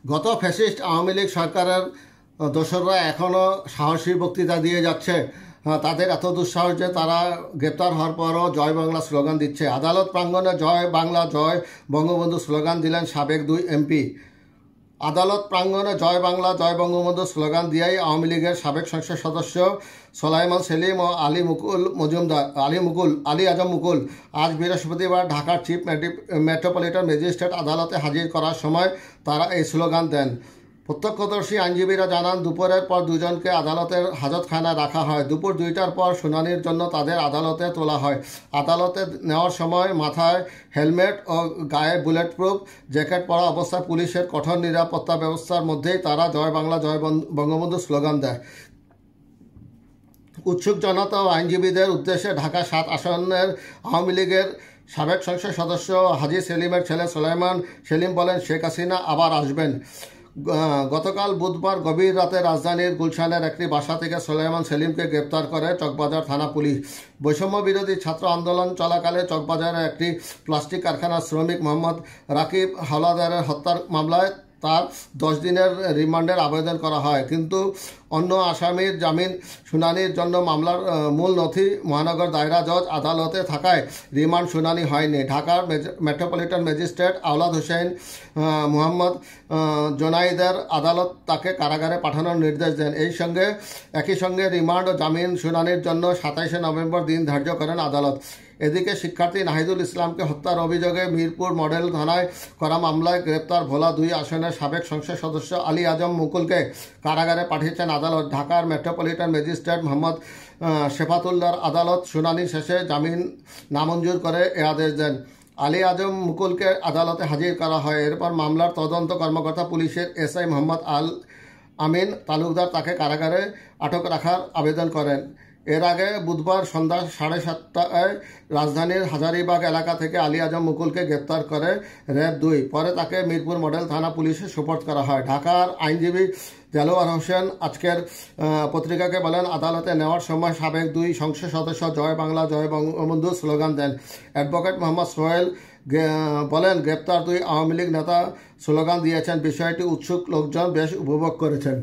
গত ফ্যাসিস্ট আওয়ামী লীগ সরকারের দোসররা এখনও সাহসী বক্তৃতা দিয়ে যাচ্ছে। তাদের এত দুঃসাহস যে তারা গ্রেপ্তার হওয়ার পরও জয় বাংলা স্লোগান দিচ্ছে। আদালত প্রাঙ্গণে জয় বাংলা জয় বঙ্গবন্ধু স্লোগান দিলেন সাবেক 2 এমপি। আদালত প্রাঙ্গণে জয় বাংলা জয় বঙ্গবন্ধু স্লোগান দিয়েই আওয়ামী লীগের সাবেক সংসদ সদস্য সোলাইমান সেলিম ও আলী আজম মুকুল আজ বৃহস্পতিবার ঢাকার চিফ মেট্রোপলিটন ম্যাজিস্ট্রেট আদালতে হাজির করার সময় তারা এই স্লোগান দেন। প্রত্যক্ষদর্শী আইনজীবীরা জানান, দুপুরের পর দুজনকে আদালতের হাজতখানায় রাখা হয়। দুপুর 2টার পর শুনানির জন্য তাদের আদালতে তোলা হয়। আদালতে নেওয়ার সময় মাথায় হেলমেট ও গায়ে বুলেট প্রুফ জ্যাকেট পরা অবস্থায় পুলিশের কঠোর নিরাপত্তা ব্যবস্থার মধ্যেই তারা জয় বাংলা জয় বঙ্গবন্ধু স্লোগান দেয়। উৎসুক জনতা ও আইনজীবীদের উদ্দেশ্যে ঢাকা 7 আসনের আওয়ামী লীগের সাবেক সংসদ সদস্য হাজী সেলিমের ছেলে সোলাইমান সেলিম বলেন, শেখ হাসিনা আবার আসবেন। গতকাল বুধবার গভীর রাতে রাজধানীর গুলশানের একটি বাসা থেকে সোলাইমান সেলিমকে গ্রেপ্তার করে চকবাজার থানা পুলিশ। বৈষম্য বিরোধী ছাত্র আন্দোলন চলাকালে চকবাজারের একটি প্লাস্টিক কারখানার শ্রমিক মোহাম্মদ রাকিব হাওলাদারের হত্যার মামলায় তার 10 দিনের রিমান্ডের আবেদন করা হয়, কিন্তু অন্য আসামির জামিন শুনানির জন্য মামলার মূল নথি মহানগর দায়রা জজ আদালতে থাকায় রিমান্ড শুনানি হয়নি। ঢাকার মেট্রোপলিটন ম্যাজিস্ট্রেট আওলাদ হোসেন মোহাম্মদ জোনাইদের আদালত তাকে কারাগারে পাঠানোর নির্দেশ দেন। একই সঙ্গে রিমান্ড ও জামিন শুনানির জন্য 27শে নভেম্বর দিন ধার্য করেন আদালত। এদিকে শিক্ষার্থী নাহিদুল ইসলামকে হত্যার অভিযোগে মিরপুর মডেল থানায় করা মামলায় গ্রেপ্তার ভোলা 2 আসনের সাবেক সংসদ সদস্য আলী আজম মুকুলকে কারাগারে পাঠিয়েছেন আদালত। ঢাকার মেট্রোপলিটন ম্যাজিস্ট্রেট মোহাম্মদ শেফাতুল্লাহর আদালত শুনানি শেষে জামিন নামঞ্জুর করে এ আদেশ দেন। আলী আজম মুকুলকে আদালতে হাজির করা হয়। এরপর মামলার তদন্ত কর্মকর্তা পুলিশের এসআই মোহাম্মদ আল আমিন তালুকদার তাকে কারাগারে আটক রাখার আবেদন করেন। এর আগে বুধবার সন্ধ্যা 7:30টায় রাজধানীর হাজারীবাগ এলাকা থেকে আলী আজম মুকুলকে গ্রেপ্তার করে র্যাব 2। পরে তাকে মিরপুর মডেল থানা পুলিশে সোপর্দ করা হয়। ঢাকার আইনজীবী দেলোয়ার হোসেন আজকের পত্রিকাকে বলেন, আদালতে নেওয়ার সময় সাবেক 2 সংসদ সদস্য জয় বাংলা জয় বঙ্গবন্ধু স্লোগান দেন। অ্যাডভোকেট মোহাম্মদ সোহেল বলেন, গ্রেপ্তার 2 আওয়ামী লীগ নেতা স্লোগান দিয়েছেন। বিষয়টি উৎসুক লোকজন বেশ উপভোগ করেছেন।